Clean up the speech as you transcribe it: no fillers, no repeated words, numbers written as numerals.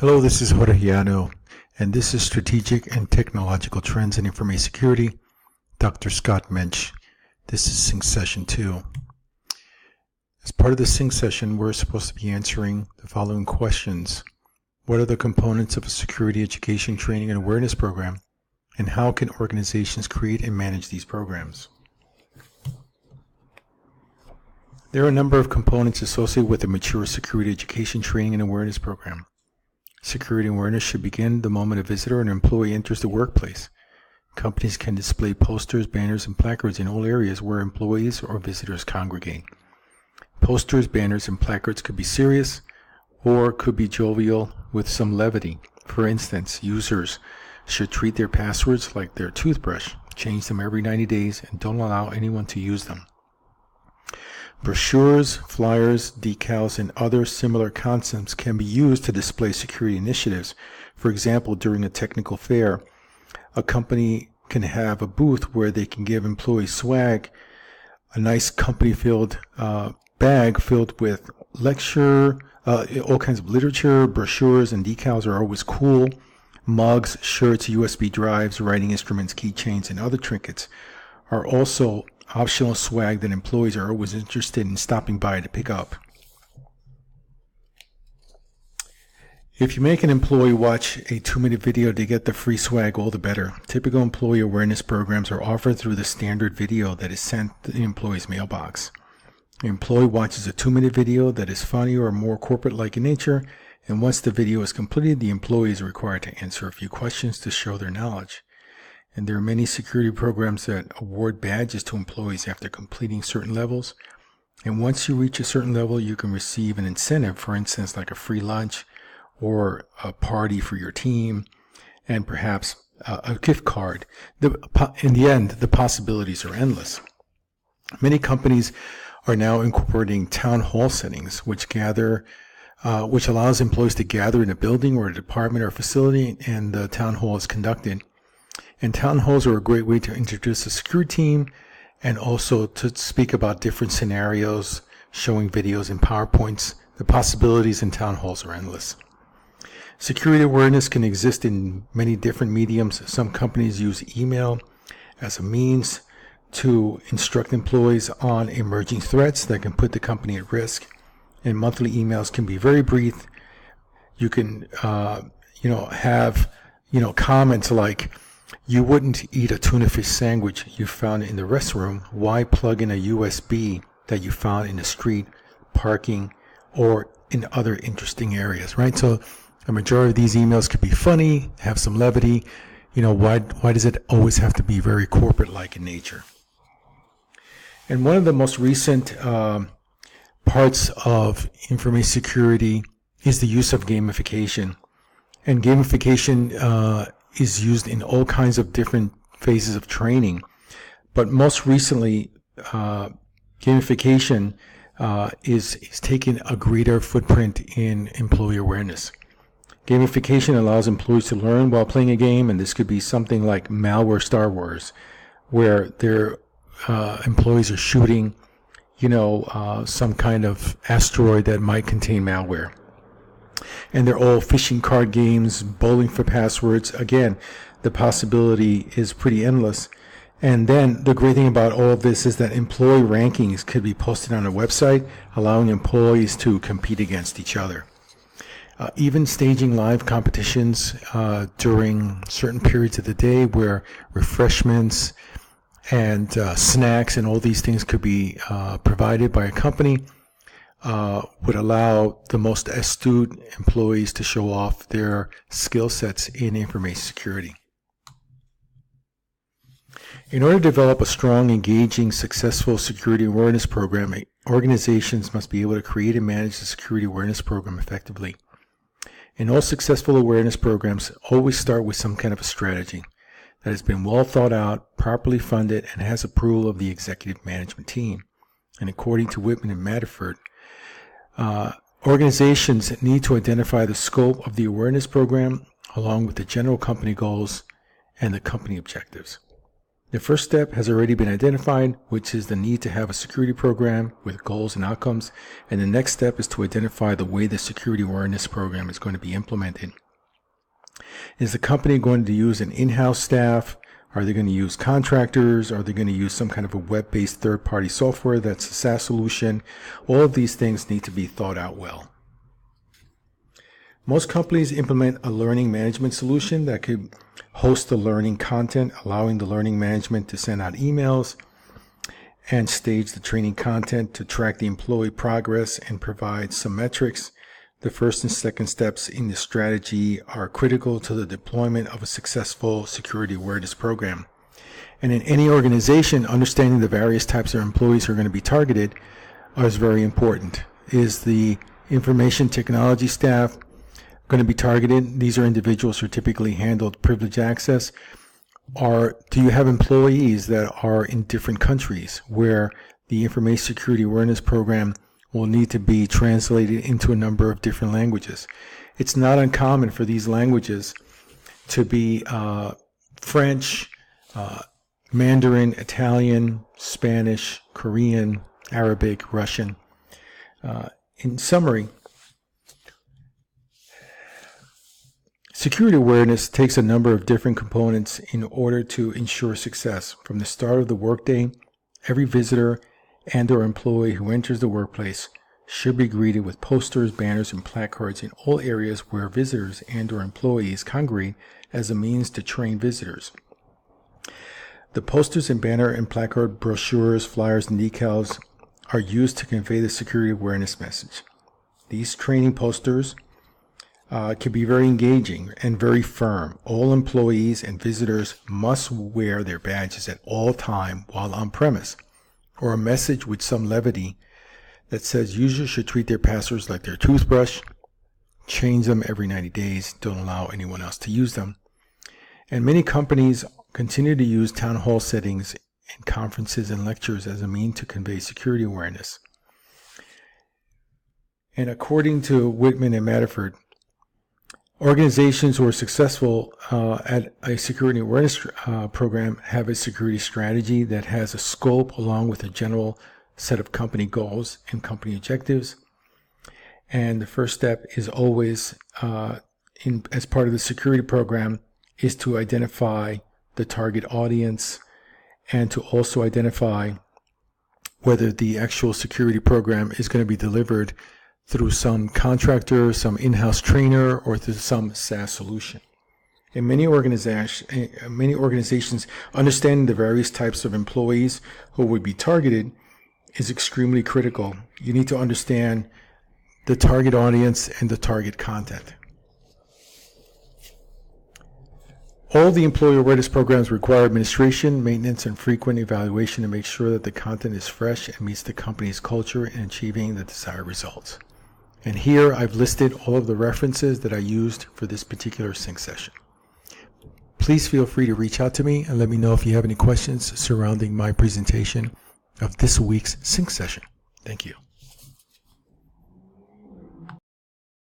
Hello, this is Jorge Llano, and this is Strategic and Technological Trends in Information Security, Dr. Scott Mensch. This is Sync Session 2. As part of the Sync Session, we're supposed to be answering the following questions. What are the components of a security education training and awareness program, and how can organizations create and manage these programs? There are a number of components associated with a mature security education training and awareness program. Security awareness should begin the moment a visitor or an employee enters the workplace. Companies can display posters, banners, and placards in all areas where employees or visitors congregate. Posters, banners, and placards could be serious or could be jovial with some levity. For instance, users should treat their passwords like their toothbrush, change them every 90 days, and don't allow anyone to use them. Brochures, flyers, decals, and other similar concepts can be used to display security initiatives. For example, during a technical fair, a company can have a booth where they can give employees swag, a nice company-filled bag filled with all kinds of literature, brochures, and decals are always cool. Mugs, shirts, USB drives, writing instruments, keychains, and other trinkets are also optional swag that employees are always interested in stopping by to pick up. If you make an employee watch a 2-minute video to get the free swag, all the better. Typical employee awareness programs are offered through the standard video that is sent to the employee's mailbox. The employee watches a 2-minute video that is funny or more corporate-like in nature, and once the video is completed, the employee is required to answer a few questions to show their knowledge. And there are many security programs that award badges to employees after completing certain levels. And once you reach a certain level, you can receive an incentive, for instance, like a free lunch or a party for your team, and perhaps a gift card. In the end, the possibilities are endless. Many companies are now incorporating town hall settings, which allows employees to gather in a building or a department or facility, and the town hall is conducted. And town halls are a great way to introduce a security team and also to speak about different scenarios, showing videos and PowerPoints. The possibilities in town halls are endless. Security awareness can exist in many different mediums. Some companies use email as a means to instruct employees on emerging threats that can put the company at risk. And monthly emails can be very brief. You can, have, comments like, "You wouldn't eat a tuna fish sandwich you found in the restroom. Why plug in a USB that you found in the street, parking, or in other interesting areas," right? So a majority of these emails could be funny, have some levity. Why does it always have to be very corporate-like in nature? And one of the most recent parts of information security is the use of gamification. And gamification is used in all kinds of different phases of training. But most recently, gamification is taking a greater footprint in employee awareness. Gamification allows employees to learn while playing a game, and this could be something like Malware Star Wars, where their employees are shooting, some kind of asteroid that might contain malware. And they're all fishing card games, bowling for passwords. Again, the possibility is pretty endless. And then the great thing about all of this is that employee rankings could be posted on a website, allowing employees to compete against each other. Even staging live competitions during certain periods of the day where refreshments and snacks and all these things could be provided by a company would allow the most astute employees to show off their skill sets in information security. In order to develop a strong, engaging, successful security awareness program, organizations must be able to create and manage the security awareness program effectively. And all successful awareness programs always start with some kind of a strategy that has been well thought out, properly funded, and has approval of the executive management team. And according to Whitman and Matterford, organizations need to identify the scope of the awareness program along with the general company goals and the company objectives. The first step has already been identified, which is the need to have a security program with goals and outcomes. And the next step is to identify the way the security awareness program is going to be implemented. Is the company going to use an in-house staff? Are they going to use contractors? Are they going to use some kind of a web-based third-party software that's a SaaS solution? All of these things need to be thought out well. Most companies implement a learning management solution that could host the learning content, allowing the learning management to send out emails and stage the training content to track the employee progress and provide some metrics. The first and second steps in the strategy are critical to the deployment of a successful security awareness program. And in any organization, understanding the various types of employees who are going to be targeted is very important. Is the information technology staff going to be targeted? These are individuals who typically handled privileged access. Do you have employees that are in different countries where the information security awareness program will need to be translated into a number of different languages? It's not uncommon for these languages to be French, Mandarin, Italian, Spanish, Korean, Arabic, Russian. In summary, security awareness takes a number of different components in order to ensure success. From the start of the workday, every visitor and/or employee who enters the workplace should be greeted with posters, banners, and placards in all areas where visitors and/or employees congregate as a means to train visitors. The posters and banner and placard brochures, flyers, and decals are used to convey the security awareness message. These training posters can be very engaging and very firm. All employees and visitors must wear their badges at all time while on premise, or a message with some levity that says users should treat their passwords like their toothbrush, change them every 90 days, don't allow anyone else to use them. And many companies continue to use town hall settings and conferences and lectures as a means to convey security awareness. And according to Whitman and Matterford, organizations who are successful at a security awareness program have a security strategy that has a scope along with a general set of company goals and company objectives. And the first step is always, as part of the security program, is to identify the target audience and to also identify whether the actual security program is going to be delivered through some contractor, some in-house trainer, or through some SaaS solution. In many organizations, understanding the various types of employees who would be targeted is extremely critical. You need to understand the target audience and the target content. All the employee awareness programs require administration, maintenance, and frequent evaluation to make sure that the content is fresh and meets the company's culture in achieving the desired results. And here I've listed all of the references that I used for this particular sync session. Please feel free to reach out to me and let me know if you have any questions surrounding my presentation of this week's sync session. Thank you.